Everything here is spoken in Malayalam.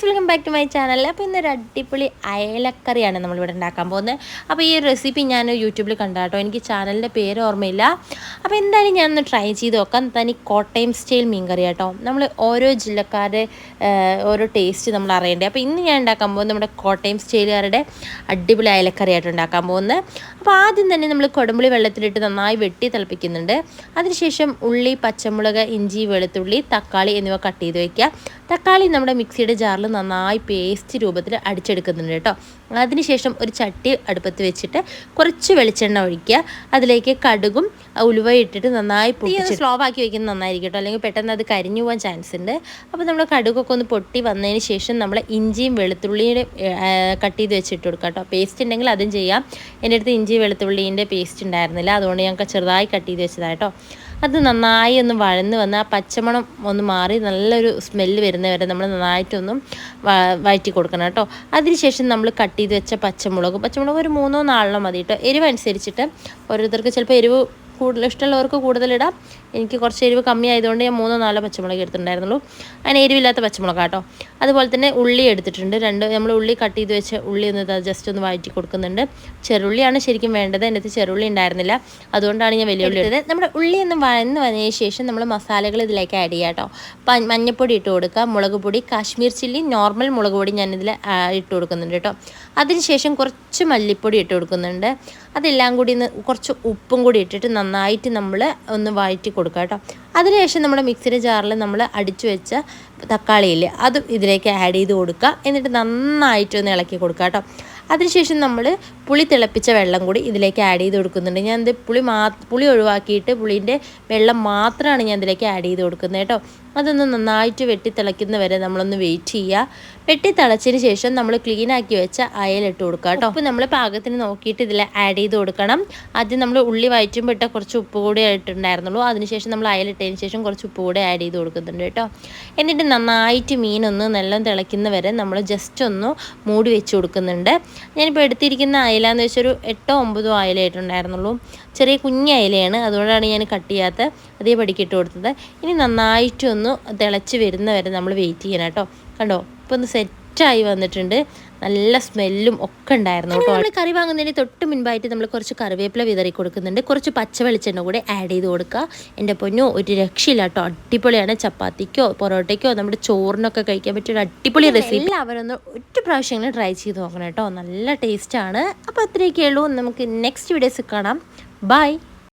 Guys, welcome back to my channel. അപ്പോൾ ഇന്നൊരു അടിപൊളി അയലക്കറിയാണ് നമ്മളിവിടെ ഉണ്ടാക്കാൻ പോകുന്നത്. അപ്പോൾ ഈ റെസിപ്പി ഞാൻ യൂട്യൂബിൽ കണ്ടാട്ടോ, എനിക്ക് ചാനലിൻ്റെ പേര് ഓർമ്മയില്ല. അപ്പോൾ എന്തായാലും ഞാനൊന്ന് ട്രൈ ചെയ്ത് നോക്കാം. തനി കോട്ടയം സ്റ്റൈൽ മീൻകറി കേട്ടോ. നമ്മൾ ഓരോ ജില്ലക്കാരുടെ ഓരോ ടേസ്റ്റ് നമ്മൾ അറിയണ്ടേ. അപ്പോൾ ഇന്ന് ഞാൻ ഉണ്ടാക്കാൻ പോകുന്നത് നമ്മുടെ കോട്ടയം സ്റ്റൈലുകാരുടെ അടിപൊളി അയലക്കറിയായിട്ട് ഉണ്ടാക്കാൻ പോകുന്നത്. അപ്പോൾ ആദ്യം തന്നെ നമ്മൾ കുടമ്പുളി വെള്ളത്തിലിട്ട് നന്നായി വെട്ടി തിളപ്പിക്കുന്നുണ്ട്. അതിനുശേഷം ഉള്ളി, പച്ചമുളക്, ഇഞ്ചി, വെളുത്തുള്ളി, തക്കാളി എന്നിവ കട്ട് ചെയ്ത് വയ്ക്കുക. തക്കാളി നമ്മുടെ മിക്സിയുടെ ജാറിൽ നന്നായി പേസ്റ്റ് രൂപത്തിൽ അടിച്ചെടുക്കുന്നുണ്ട് കേട്ടോ. അതിനുശേഷം ഒരു ചട്ടി അടുപ്പത്ത് വെച്ചിട്ട് കുറച്ച് വെളിച്ചെണ്ണ ഒഴിക്കുക. അതിലേക്ക് കടുകും ഉലുവയും ഇട്ടിട്ട് നന്നായി പൊട്ടിച്ച് സ്ലോ ആക്കി വയ്ക്കുന്നത് നന്നായിരിക്കും കേട്ടോ, അല്ലെങ്കിൽ പെട്ടെന്ന് അത് കരിഞ്ഞു പോകാൻ ചാൻസ് ഉണ്ട്. അപ്പോൾ നമ്മൾ കടുകൊക്കെ ഒന്ന് പൊട്ടി വന്നതിന് ശേഷം നമ്മൾ ഇഞ്ചിയും വെളുത്തുള്ളിയുടെ കട്ട് ചെയ്ത് വെച്ചിട്ട് കൊടുക്കുക കേട്ടോ. പേസ്റ്റ് ഉണ്ടെങ്കിൽ അതും ചെയ്യാം. എൻ്റെ അടുത്ത് ഇഞ്ചി വെളുത്തുള്ളീൻ്റെ പേസ്റ്റ് ഉണ്ടായിരുന്നില്ല, അതുകൊണ്ട് ഞങ്ങൾക്ക് ചെറുതായി കട്ട് ചെയ്ത് വെച്ചതാണ് കേട്ടോ. അത് നന്നായി ഒന്ന് വഴന്ന് വന്ന് ആ പച്ചമണം ഒന്ന് മാറി നല്ലൊരു സ്മെല്ല് വരുന്നവരെ നമ്മൾ നന്നായിട്ടൊന്നും വഴറ്റി കൊടുക്കണം കേട്ടോ. അതിനുശേഷം നമ്മൾ കട്ട് ചെയ്ത് വെച്ച പച്ചമുളക് ഒരു 3-4 മതി കേട്ടോ. എരിവ് അനുസരിച്ചിട്ട് ഓരോരുത്തർക്ക് ചിലപ്പോൾ എരിവ് കൂടുതൽ ഇഷ്ടമുള്ളവർക്ക് കൂടുതലിടാം. എനിക്ക് കുറച്ച് എരിവ് കമ്മി ആയതുകൊണ്ട് ഞാൻ 3-4 പച്ചമുളക് എടുത്തിട്ടുണ്ടായിരുന്നുള്ളൂ. അതിന് എരിവില്ലാത്ത പച്ചമുളക് കേട്ടോ. അതുപോലെ തന്നെ ഉള്ളി എടുത്തിട്ടുണ്ട്. നമ്മൾ ഉള്ളി കട്ട് ചെയ്ത് വെച്ച് ഉള്ളി ഒന്ന് ജസ്റ്റ് ഒന്ന് വഴറ്റി കൊടുക്കുന്നുണ്ട്. ചെറുള്ളിയാണ് ശരിക്കും വേണ്ടത്, എൻ്റെ അടുത്ത് ചെറുള്ളി ഉണ്ടായിരുന്നില്ല, അതുകൊണ്ടാണ് ഞാൻ വലിയ ഉള്ളി എടുത്തത്. നമ്മുടെ ഉള്ളി ഒന്ന് വന്നതിന് ശേഷം നമ്മൾ മസാലകൾ ഇതിലേക്ക് ആഡ് ചെയ്യാം കേട്ടോ. മഞ്ഞൾപ്പൊടി ഇട്ട് കൊടുക്കുക, മുളക് പൊടി, കാശ്മീർ ചില്ലി, നോർമൽ മുളക് പൊടി ഞാനിതിൽ ഇട്ട് കൊടുക്കുന്നുണ്ട് കേട്ടോ. അതിനുശേഷം കുറച്ച് മല്ലിപ്പൊടി ഇട്ട് കൊടുക്കുന്നുണ്ട്. അതെല്ലാം കൂടി കുറച്ച് ഉപ്പും കൂടി ഇട്ടിട്ട് നന്നായിട്ട് നമ്മൾ ഒന്ന് വഴറ്റി കൊടുക്കുക കേട്ടോ. അതിനുശേഷം നമ്മുടെ മിക്സിയുടെ ജാറിൽ നമ്മൾ അടിച്ചു വെച്ച തക്കാളിയില്ലേ അതും ഇതിലേക്ക് ആഡ് ചെയ്ത് കൊടുക്കുക. എന്നിട്ട് നന്നായിട്ടൊന്ന് ഇളക്കി കൊടുക്കുക കേട്ടോ. അതിനുശേഷം നമ്മൾ പുളി തിളപ്പിച്ച വെള്ളം കൂടി ഇതിലേക്ക് ആഡ് ചെയ്ത് കൊടുക്കുന്നുണ്ട്. ഞാൻ ഇത് പുളി ഒഴിവാക്കിയിട്ട് പുളീൻ്റെ വെള്ളം മാത്രമാണ് ഞാൻ ഇതിലേക്ക് ആഡ് ചെയ്ത് കൊടുക്കുന്നത് കേട്ടോ. അതൊന്ന് നന്നായിട്ട് വെട്ടി തിളയ്ക്കുന്ന വരെ നമ്മളൊന്ന് വെയിറ്റ് ചെയ്യുക. വെട്ടി തിളച്ചതിന് ശേഷം നമ്മൾ ക്ലീൻ ആക്കി വെച്ച അയലിട്ട് കൊടുക്കുക കേട്ടോ. ഉപ്പ് നമ്മൾ പാകത്തിന് നോക്കിയിട്ട് ഇതിൽ ആഡ് ചെയ്ത് കൊടുക്കണം. ആദ്യം നമ്മൾ ഉള്ളി വഴറ്റുമ്പോൾ ഇട്ട കുറച്ച് ഉപ്പ് കൂടി ആയിട്ടുണ്ടായിരുന്നുള്ളൂ. അതിനുശേഷം നമ്മൾ അയലിട്ടതിന് ശേഷം കുറച്ച് ഉപ്പ് കൂടി ആഡ് ചെയ്ത് കൊടുക്കുന്നുണ്ട് കേട്ടോ. എന്നിട്ട് നന്നായിട്ട് മീനൊന്ന് നല്ല തിളയ്ക്കുന്ന വരെ നമ്മൾ ജസ്റ്റ് ഒന്ന് മൂടി വെച്ച് കൊടുക്കുന്നുണ്ട്. ഞാനിപ്പോൾ എടുത്തിരിക്കുന്ന അയലാന്ന് വെച്ചാൽ ഒരു 8-9 അയലായിട്ടുണ്ടായിരുന്നുള്ളൂ. ചെറിയ കുഞ്ഞ് അയലയാണ്, അതുകൊണ്ടാണ് ഞാൻ കട്ട് ചെയ്യാത്ത അതേ പടിക്കിട്ട് കൊടുത്തത്. ഇനി നന്നായിട്ടൊന്ന് തിളച്ച് വരുന്ന വരെ നമ്മൾ വെയിറ്റ് ചെയ്യണം കേട്ടോ. കണ്ടോ, ഇപ്പോൾ ഒന്ന് സെറ്റായി വന്നിട്ടുണ്ട്. നല്ല സ്മെല്ലും ഒക്കെ ഉണ്ടായിരുന്നു കേട്ടോ. നമ്മൾ കറി വാങ്ങുന്നതിന് തൊട്ട് മുൻപായിട്ട് നമ്മൾ കുറച്ച് കറിവേപ്പില വിതറി കൊടുക്കുന്നുണ്ട്. കുറച്ച് പച്ച വെളിച്ചെണ്ണ കൂടെ ആഡ് ചെയ്ത് കൊടുക്കുക. എൻ്റെ പൊന്നോ, ഒരു രക്ഷയില്ല കേട്ടോ. അടിപൊളിയാണ്. ചപ്പാത്തിക്കോ പൊറോട്ടയ്ക്കോ നമ്മുടെ ചോറിനൊക്കെ കഴിക്കാൻ പറ്റിയ ഒരു അടിപൊളി റെസിപ്പി. എല്ലാവരൊന്ന് ഒറ്റ പ്രാവശ്യം ട്രൈ ചെയ്ത് നോക്കണം കേട്ടോ. നല്ല ടേസ്റ്റാണ്. അപ്പോൾ അത്രയൊക്കെ ഉള്ളൂ. നമുക്ക് നെക്സ്റ്റ് വീഡിയോസ് കാണാം. ബൈ.